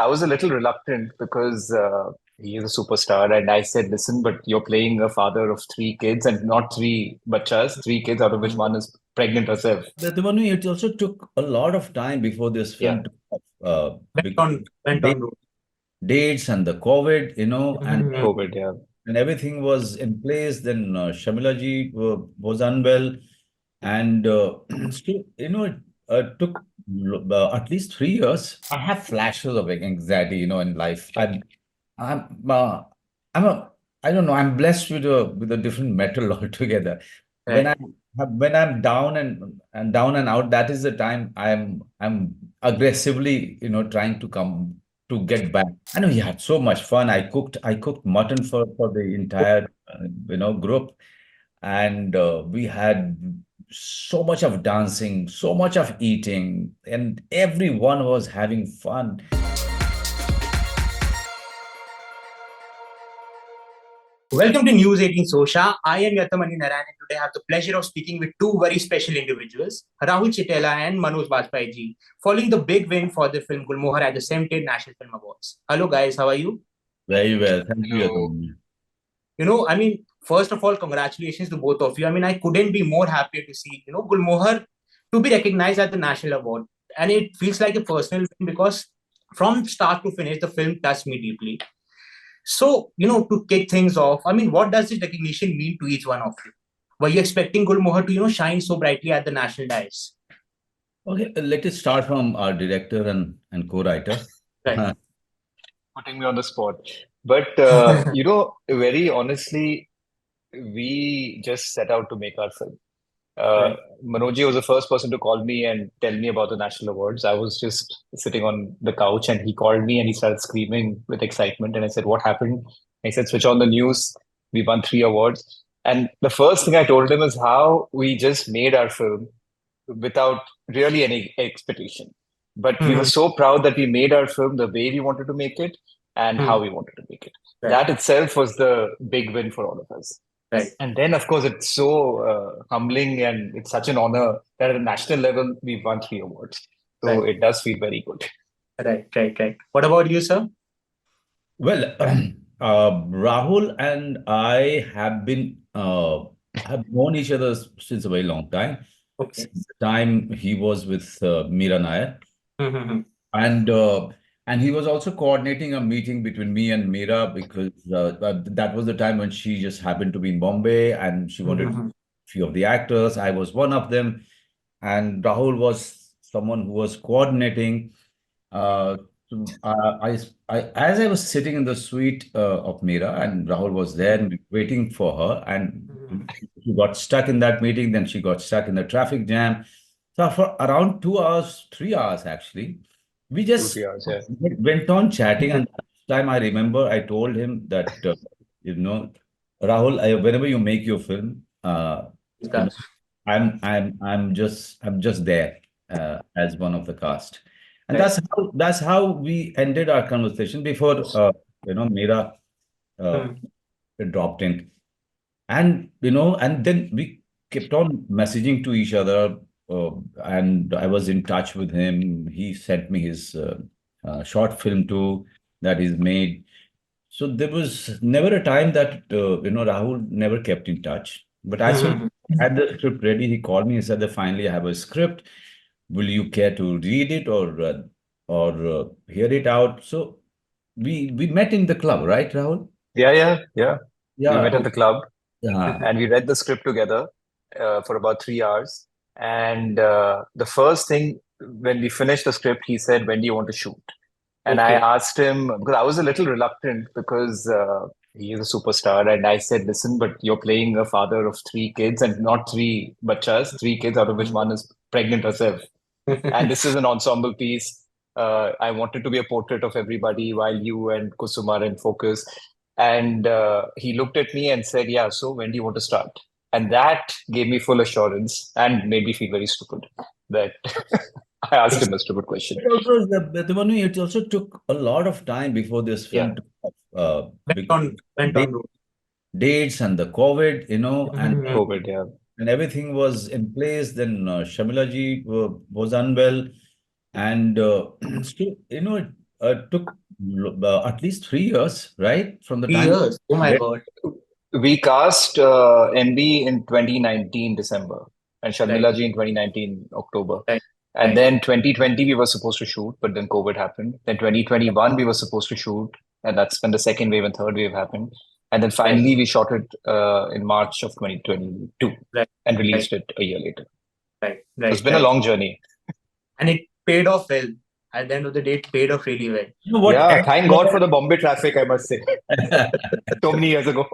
I was a little reluctant because he is a superstar, and I said, "Listen, but you're playing a father of three kids, and not three bachas, three kids, out of which one is pregnant herself." Yatamanyu, it also took a lot of time before this Yeah, film took off, Went because on, went date, on. dates and the COVID, Mhm. COVID. Yeah, and everything was in place. Then Shamila ji was unwell, and still, it took at least 3 years. I have flashes of anxiety, in life. I'm, uh, I'm a, I don't know. I'm blessed with a different metal altogether. When Right. I when I'm down and down and out, that is the time I'm aggressively, trying to come to get back. I know he had so much fun. I cooked mutton for the entire group, and we had so much of dancing, so much of eating, and everyone was having fun. Welcome to News 18 Sosha. I am Yatamanyu Narain, and today I have the pleasure of speaking with two very special individuals, Rahul Chittella and Manoj Bajpayee ji, following the big win for the film Gulmohar at the 17th National Film Awards. Hello, guys. How are you? Very well. Thank you, hello. Yatman. First of all, congratulations to both of you. I couldn't be more happy to see, Gulmohar to be recognized at the national award. And it feels like a personal win because from start to finish, the film touched me deeply. So, to kick things off, what does this recognition mean to each one of you? Were you expecting Gulmohar to, shine so brightly at the national dais? Okay, let us start from our director and co-writer. Right. Putting me on the spot. But very honestly, we just set out to make our film. Uh, Right. Manoji was the first person to call me and tell me about the national awards. I was just sitting on the couch, and he called me and he started screaming with excitement. And I said, "What happened?" I said, "Switch on the news. We won three awards." And the first thing I told him is how we just made our film without really any expectation. But we were Mhm. so proud that we made our film the way we wanted to make it and how Mhm. we wanted to make it. Right. That itself was the big win for all of us. Right. And then, of course, it's so humbling, and it's such an honor that at a national level, we've won three awards. So Right. it does feel very good. Right. Right. Right. What about you, sir? Well, Rahul and I have known each other since a very long time. Okay. Since the time he was with Meera Nair, Mm-hmm. and uh, and he was also coordinating a meeting between me and Meera, because that was the time when she just happened to be in Bombay and she wanted a Mm-hmm. few of the actors. I was one of them, and Rahul was someone who was coordinating. Uh, as I was sitting in the suite of Meera, and Rahul was there and waiting for her, and she got stuck in that meeting. Then she got stuck in the traffic jam. So for around 2 hours, 3 hours actually, we Two, just 3 hours, yeah. went on chatting. And that time I remember I told him that, you know, Rahul, whenever you make your film, you know, I'm just there as one of the cast. And Right. that's how we ended our conversation before Meera uh, Mm-hmm. dropped in. And then we kept on messaging to each other, uh, and I was in touch with him. He sent me his short film too that he's made. So there was never a time that Rahul never kept in touch. But as soon as Mm-hmm. I had the script ready, he called me and said that finally I have a script. Will you care to read it or hear it out? So we met in the club, right, Rahul? Yeah, yeah, yeah. We Yeah. met at Oh, the club yeah. and we read the script together for about 3 hours. And the first thing when we finished the script, he said, "When do you want to shoot?" And I Okay. asked him because I was a little reluctant because he is a superstar. And I said, "Listen, but you're playing a father of three kids, and not three bachas, three kids, out of which one is pregnant herself. And this is an ensemble piece. I wanted to be a portrait of everybody while you and Kusuma are in focus." And he looked at me and said, "Yeah, so when do you want to start?" And that gave me full assurance and made me feel very stupid that I asked him a stupid question. But also, it also took a lot of time before this Yeah. film took off, Went because on, went date, on. dates and the COVID, Mhm. COVID, yeah. and everything was in place. Then Shamila ji was unwell, and still, took at least 3 years, right? From the 3 years. Oh my time. God. We cast MB in 2019 December and Right. Sharmila ji in 2019 October. Right. And Right. then 2020 we were supposed to shoot, but then COVID happened. Then 2021 we were supposed to shoot, and that's when the second wave and third wave happened. And then Right. finally we shot it in March of 2022 Right. and Right. released it a year later. Right. So it's Right. been a Right. long journey. And it paid off well. At the end of the day, it paid off really well. You know what? Yeah, thank God for the Bombay traffic, I must say, so many years ago.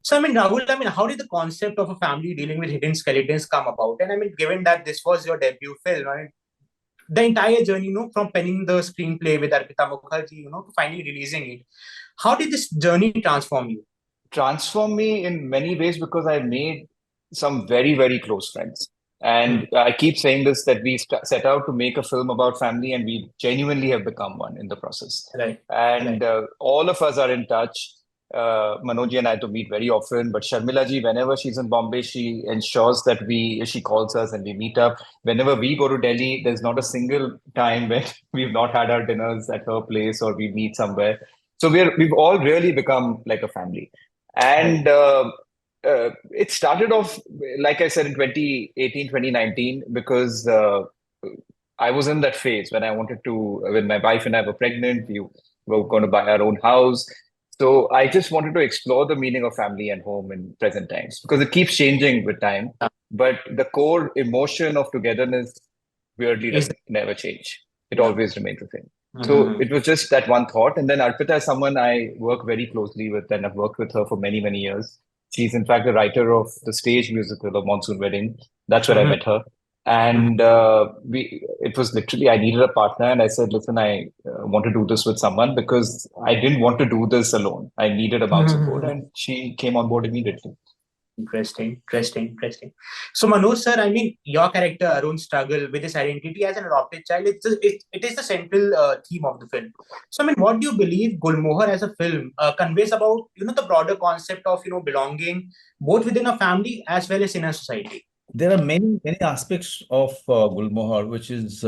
So, I mean, Rahul, I mean, how did the concept of a family dealing with hidden skeletons come about? And I mean, given that this was your debut film, I mean, the entire journey, from penning the screenplay with Arpita Mukherjee, to finally releasing it, how did this journey transform you? Transformed me in many ways because I made some very, very close friends. And I keep saying this that we set out to make a film about family, and we genuinely have become one in the process. Right. And all of us are in touch. Manoj and I to meet very often, but Sharmila ji, whenever she's in Bombay, she ensures that she calls us and we meet up. Whenever we go to Delhi, there's not a single time when we've not had our dinners at her place or we meet somewhere. So we've all really become like a family. And it started off, like I said, in 2018, 2019, because I was in that phase when I wanted to, when my wife and I were pregnant, we were going to buy our own house. So I just wanted to explore the meaning of family and home in present times because it keeps changing with time. But the core emotion of togetherness weirdly Is doesn't never change. It Yeah. always remains the same. So it was just that one thought. And then Arpita is someone I work very closely with, and I've worked with her for many, many years. She's in fact the writer of the stage musical of Monsoon Wedding. That's where I met her. And it was literally, I needed a partner, and I said, listen, I want to do this with someone because I didn't want to do this alone. I needed a bounce support, and she came on board immediately. Interesting. So, Manoj sir, I mean, your character Arun's struggle with his identity as an adopted child, it is the central theme of the film. So, I mean, what do you believe Gulmohar as a film conveys about the broader concept of belonging both within a family as well as in a society? There are many aspects of Gulmohar, which is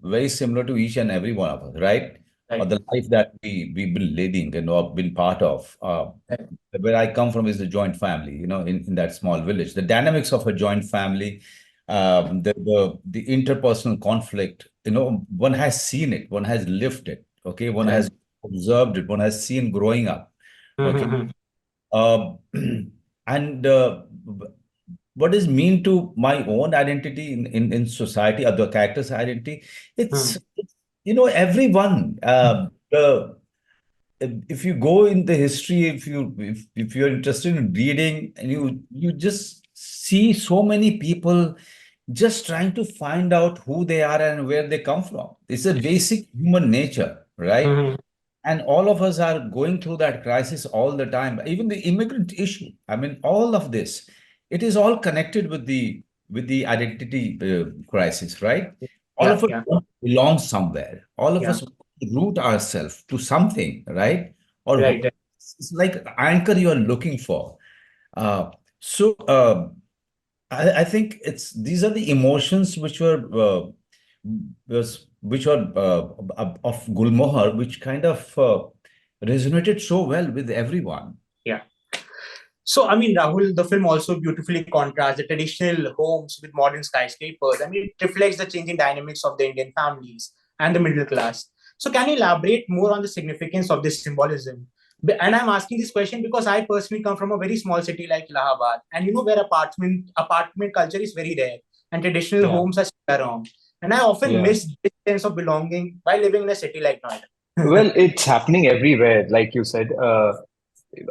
very similar to each and every one of us, right? Or Right. the life that we've been leading and or been part of. Where I come from is the joint family, in that small village. The dynamics of a joint family, the interpersonal conflict, one has seen it, one has lived it, okay? One has observed it, one has seen growing up, okay? And what is mean to my own identity in society or the character's identity, it's everyone. If you go in the history, if you're interested in reading, and you just see so many people just trying to find out who they are and where they come from. It's a basic human nature, right? And all of us are going through that crisis all the time. Even the immigrant issue. I mean, all of this, it is all connected with the identity crisis, right? All of us belong somewhere. All of us root ourselves to something, right? Or Right. it's like an anchor you are looking for. So I think these are the emotions which were of Gulmohar, which kind of resonated so well with everyone. Yeah. So, I mean, Rahul, the film also beautifully contrasts the traditional homes with modern skyscrapers. I mean, it reflects the changing dynamics of the Indian families and the middle class. So, can you elaborate more on the significance of this symbolism? And I'm asking this question because I personally come from a very small city like Allahabad, and where apartment culture is very rare, and traditional homes are still around. And I often miss this sense of belonging while living in a city like Noida. Well, it's happening everywhere, like you said.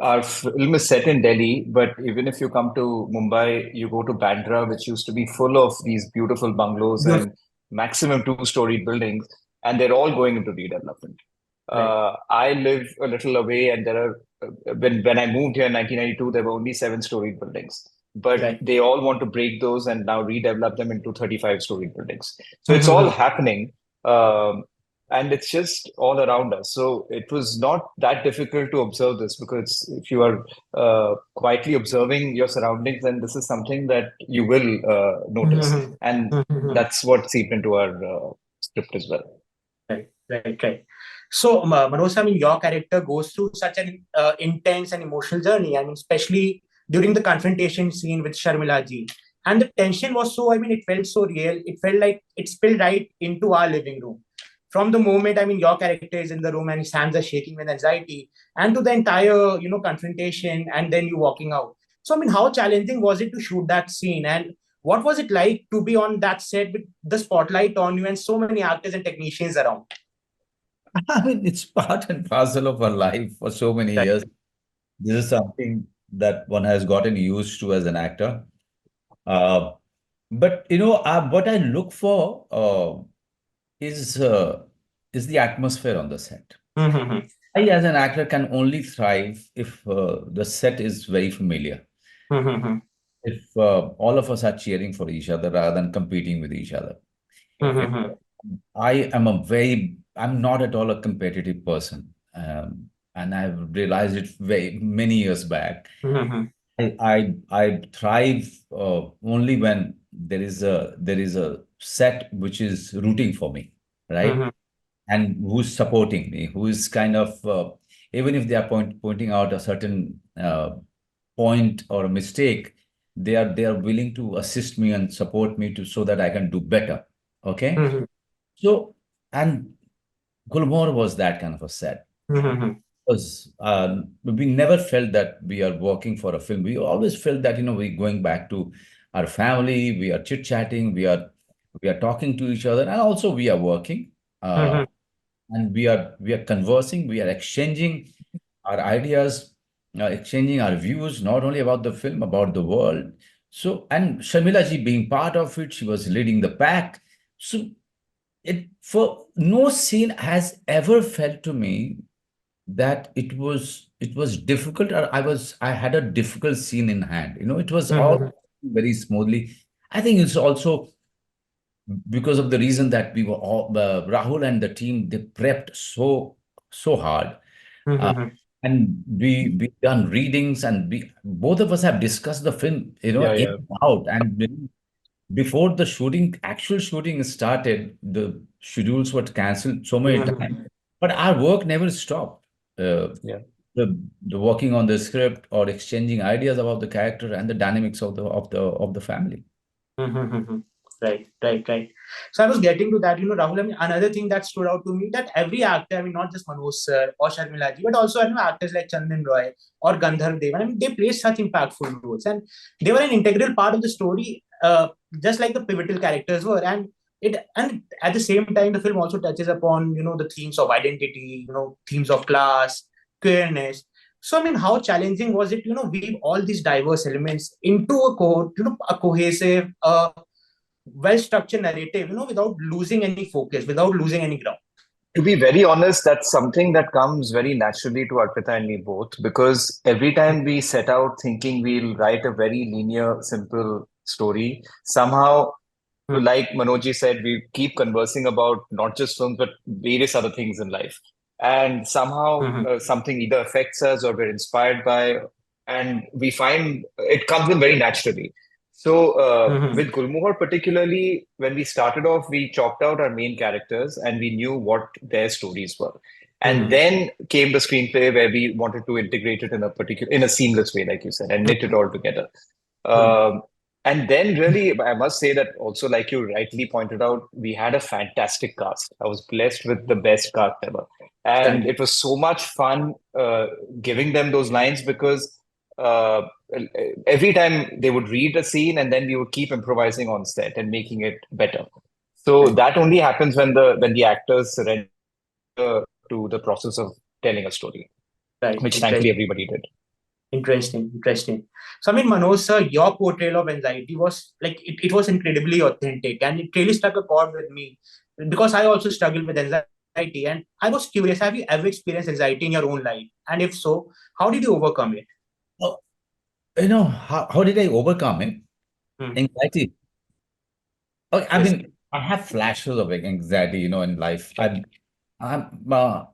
Our film is set in Delhi, but even if you come to Mumbai, you go to Bandra, which used to be full of these beautiful bungalows and maximum two-storied buildings, and they're all going into redevelopment. I live a little away, and there are when I moved here in 1992, there were only 7-storied buildings, but they all want to break those and now redevelop them into 35-storied buildings. So it's all happening. And it's just all around us. So it was not that difficult to observe this because if you are quietly observing your surroundings, then this is something that you will notice. And that's what seeped into our script as well. Right. So, Manoj, I mean, your character goes through such an intense and emotional journey. I mean, especially during the confrontation scene with Sharmila ji. And the tension was so, I mean, it felt so real. It felt like it spilled right into our living room. From the moment, I mean, your character is in the room and his hands are shaking with anxiety, and to the entire, confrontation, and then you walking out. So, I mean, how challenging was it to shoot that scene? And what was it like to be on that set with the spotlight on you and so many actors and technicians around? I mean, it's part and parcel of our life for so many Right. years. This is something that one has gotten used to as an actor. Uh, but what I look for is uh, is the atmosphere on the set. Mm-hmm. I, as an actor, can only thrive if the set is very familiar. Mm-hmm. If all of us are cheering for each other rather than competing with each other. If Mm-hmm. I'm not at all a competitive person. And I've realized it very many years back. Mm-hmm. I thrive only when there is a set which is rooting for me, right? Mm-hmm. And who's supporting me, who is kind of even if they are pointing out a certain point or a mistake, they are willing to assist me and support me to so that I can do better. Okay, Mm-hmm. so and Gulmohar was that kind of a set. Mm-hmm. Was we never felt that we are working for a film. We always felt that we're going back to our family. We are chit chatting. We are talking to each other, and also we are working. Mm-hmm. And we are conversing. We are exchanging our ideas, exchanging our views, not only about the film, about the world. So, and Shamila ji being part of it, she was leading the pack. So, it for no scene has ever felt to me that it was difficult, or I had a difficult scene in hand. It was all Mm-hmm. very smoothly. I think it's also because of the reason that we were all Rahul and the team, they prepped so hard. uh, Mm-hmm. and we done readings, and we both of us have discussed the film Yeah, in yeah. and out. And before the actual shooting started, the schedules were cancelled so many Mm-hmm. times, but our work never stopped. Yeah. The working on the script or exchanging ideas about the character and the dynamics of the family. Mm-hmm. Right, right, right. So I was getting to that, Rahul. I mean, another thing that stood out to me that every actor, I mean, not just Manoj sir or Sharmila ji, but also actors like Chandan Roy or Gandharv Dev. I mean, they played such impactful roles, and they were an integral part of the story, just like the pivotal characters were. And at the same time, the film also touches upon the themes of identity, themes of class, queerness. So I mean, how challenging was it, weave all these diverse elements into a cohesive, well-structured narrative, without losing any focus, without losing any ground. To be very honest, that's something that comes very naturally to Arpita and me both, because every time we set out thinking we'll write a very linear, simple story, somehow, like Manoj said, we keep conversing about not just films, but various other things in life. And somehow Mm-hmm. something either affects us or we're inspired by, and we find it comes in very naturally. So Mm-hmm. with Gulmohar particularly, when we started off, we chalked out our main characters and we knew what their stories were. And Mm-hmm. then came the screenplay where we wanted to integrate it in a seamless way, like you said, and knit it all together. Um, and then really, I must say that also, like you rightly pointed out, we had a fantastic cast. I was blessed with the best cast ever. And Right, it was so much fun giving them those lines because uh, every time they would read a scene and then we would keep improvising on set and making it better. So right, that only happens when the actors surrender to the process of telling a story, right. which thankfully everybody did. Interesting. So I mean, Manoj sir, your portrayal of anxiety was like it was incredibly authentic, and it really struck a chord with me because I also struggle with anxiety, and I was curious: have you ever experienced anxiety in your own life? And if so, how did you overcome it? Oh, how did I overcome it? Hmm. Anxiety. Oh, I Yes. mean, I have flashes of anxiety, in life. I'm, I'm a,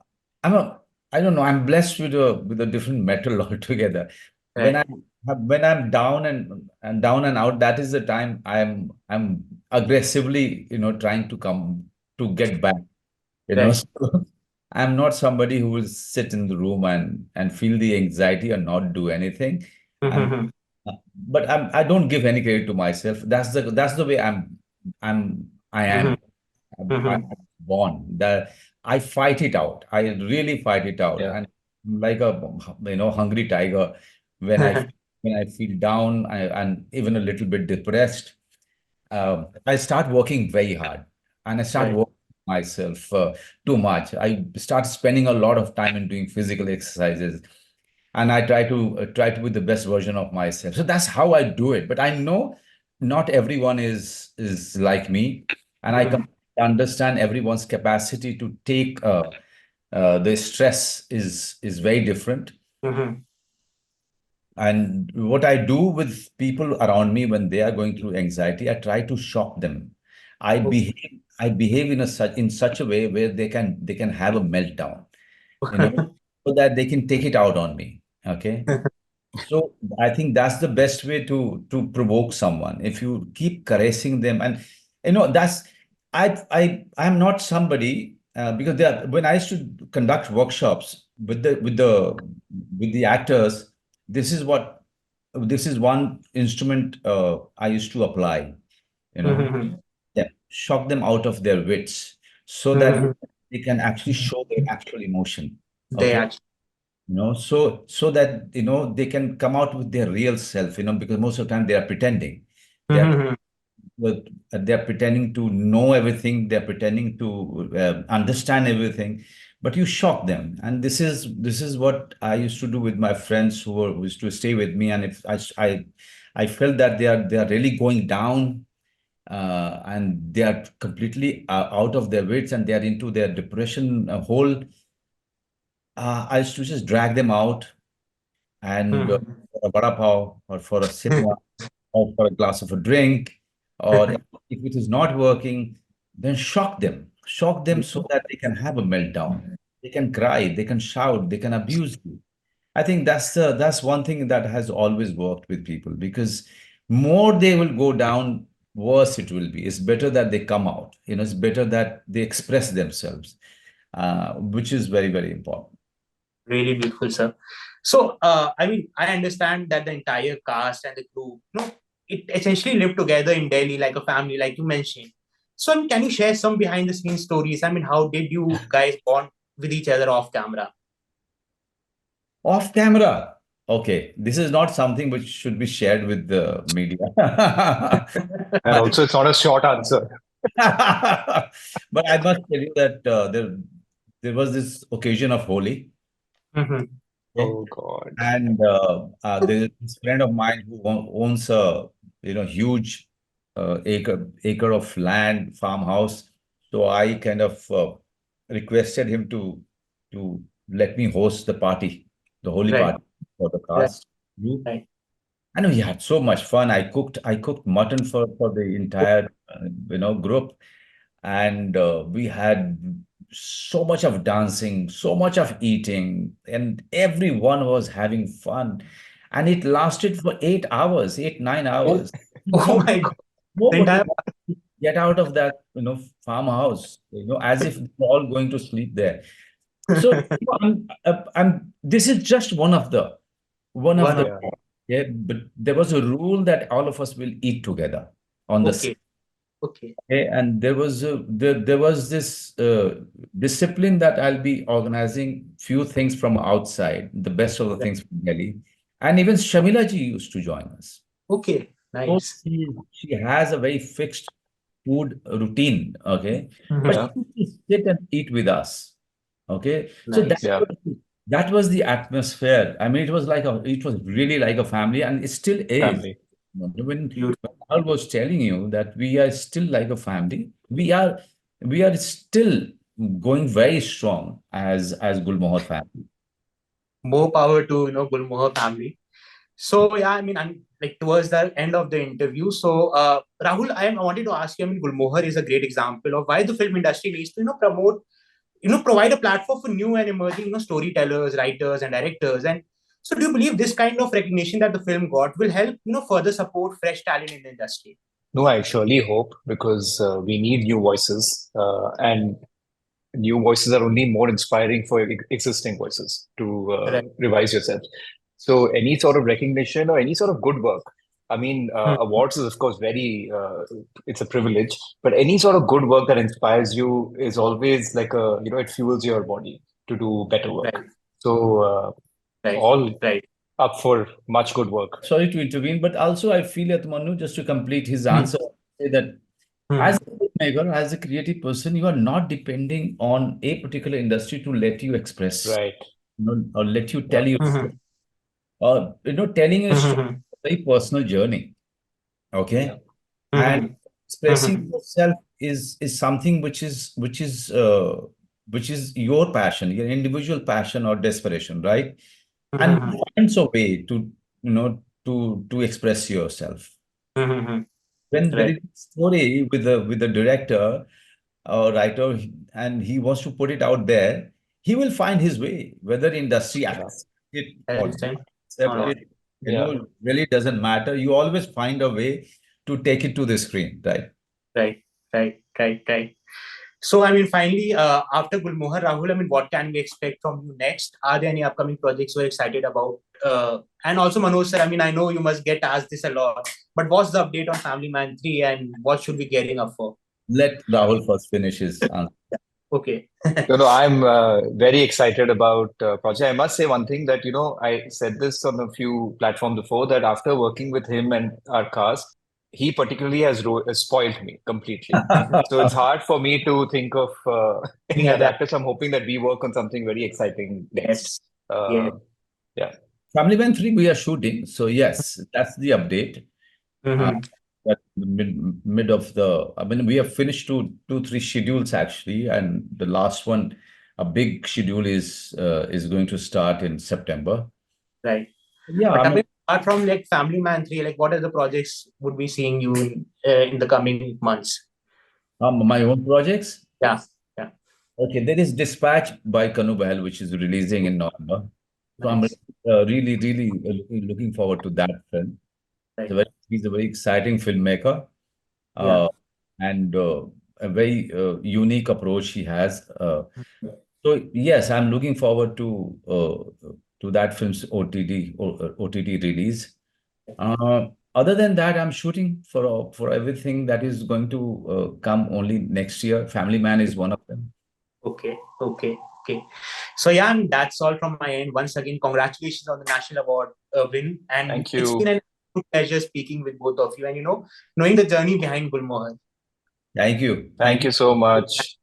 I don't know. I'm blessed with a different metal altogether. When Right. I when I'm down and down and out, that is the time I'm aggressively, trying to come to get back, you know. Right. I'm not somebody who will sit in the room and feel the anxiety or not do anything. And Mm-hmm. but I don't give any credit to myself. That's the way I Mm-hmm. am. I'm born. That I fight it out. I really fight it out. Yeah. And like a hungry tiger, when I when I feel down and even a little bit depressed, I start working very hard, and I start Right. working myself too much. I start spending a lot of time in doing physical exercises, and I try to be the best version of myself. So that's how I do it. But I know not everyone is like me, and I can Mm-hmm. understand everyone's capacity to take the stress is very different. Mm-hmm. And what I do with people around me when they are going through anxiety, I try to shock them. I behave in such a way where they can have a meltdown, so that they can take it out on me. Okay. So I think that's the best way to provoke someone. If you keep caressing them, and that's I'm not somebody because when I used to conduct workshops with the actors, this is what this is one instrument I used to apply. You know, Mm-hmm. shock them out of their wits so that Mm-hmm. they can actually show their actual emotion. They Okay, actually. so that they can come out with their real self, because most of the time they are pretending. they are Mm-hmm. well, they're pretending to know everything, they're pretending to understand everything, but you shock them. And this is what I used to do with my friends who used to stay with me. And if I felt that they are really going down, and they are completely out of their wits, and they are into their depression hole, I used to just drag them out, and Mm-hmm. for a vada pav, or for a cinema, or for a glass of a drink, or if it is not working, then shock them so that they can have a meltdown. They can cry, they can shout, they can abuse you. I think that's one thing that has always worked with people, because more they will go down, worse it will be. It's better that they come out. It's better that they express themselves, which is very, very important. Really beautiful, sir. So, I mean, I understand that the entire cast and the crew, it essentially lived together in Delhi like a family, like you mentioned. So, I mean, can you share some behind the scenes stories? I mean, how did you guys bond with each other off camera? Off camera. Okay, this is not something which should be shared with the media. And also, it's not a short answer. But I must tell you that there was this occasion of Holi. Mm-hmm. Okay? Oh God. And there is this friend of mine who owns a huge acre of land, farmhouse. So I kind of requested him to let me host the party, the Holi Right, party for the right, cast. You right. I know he had so much fun. I cooked mutton for the entire group, and we had so much of dancing, so much of eating, and everyone was having fun, and it lasted for 8 hours, 9 hours. Oh, oh No, my God. The nobody entire. wanted to get out of that farmhouse, as if they're all going to sleep there. So this is just one of the One. Yeah. yeah, but there was a rule that all of us will eat together on the same Okay, okay. day, and there was this discipline that I'll be organizing few things from outside, the best of the Right. things from Delhi, and even Shamila ji used to join us. Okay, So nice. she has a very fixed food routine, okay, but Mhm. Yeah. she used to sit and eat with us. Okay, so that Nice. Yeah. was that was the atmosphere. I mean, it was really like a family, and it still is. Family. Beautiful. When Carl was telling you that we are still like a family, we are still going very strong as Gulmohar family. More power to Gulmohar family. So yeah, I mean, I'm like towards the end of the interview. So Rahul, I wanted to ask you. I mean, Gulmohar is a great example of why the film industry needs to promote, provide a platform for new and emerging storytellers, writers, and directors. And so, do you believe this kind of recognition that the film got will help further support fresh talent in the industry? No, I surely hope because we need new voices. And new voices are only more inspiring for existing voices to Right. revise yourself. So any sort of recognition or any sort of good work. I mean, awards is of course it's a privilege, but any sort of good work that inspires you is always like it fuels your body to do better work. Right. So Right. all Right. up for much good work. Sorry to intervene, but also I feel Yatamanyu, just to complete his answer, say that as a filmmaker, as a creative person, you are not depending on a particular industry to let you express, Right. or let you Yeah. tell you, or telling a story, Mhm. a very personal journey. Okay, Yeah. and expressing Mhm. yourself is something which is your passion, your individual passion or desperation, right? And Mhm. you find a way to express yourself. Mhm. When there is Right. a story with a director or writer, and he wants to put it out there, he will find his way, whether industry Yeah. accepts it or not Understand? accept Or not? it, Yeah. really doesn't matter. You always find a way to take it to the screen, right? Right. Right. Right. Right. So, I mean, finally, after Gulmohar, Rahul, I mean, what can we expect from you next? Are there any upcoming projects you're excited about? And also, Manoj sir, I mean, I know you must get asked this a lot, but what's the update on Family Man 3 and what should we gearing up for? Let Rahul first finish his answer. Okay. No, I'm very excited about project. I must say one thing that, I said this on a few platforms before that after working with him and our cast, he particularly has spoiled me completely. So it's hard for me to think of any Any other other? actor. So I'm hoping that we work on something very exciting next. Yes. Uh, Yes. yeah. Family Man 3, we are shooting. So yes, that's the update. Uh, Mm-hmm. that mid of the, I mean, we have finished two, three schedules actually, and the last one, a big schedule is going to start in September. Right. Yeah, But I I mean, mean, apart from like Family Man 3, like what are the projects would be seeing you in the coming months? my own projects. Yeah. Yeah. Okay, there is Dispatch by Kanu Bahal, which is releasing in November. So I'm Nice. really looking forward to that film. Right. He's a very exciting filmmaker, Yeah. uh, and a very unique approach he has. So yes, I'm looking forward to that film's OTT release. Other than that, I'm shooting for everything that is going to come only next year. Family Man is one of them. Okay. Okay. Okay. So yeah, and that's all from my end. Once again, congratulations on the national award win, and Thank it's been you. a pleasure speaking with both of you, and knowing the journey behind Gulmohar. Thank you. Thank Thank you. you so much.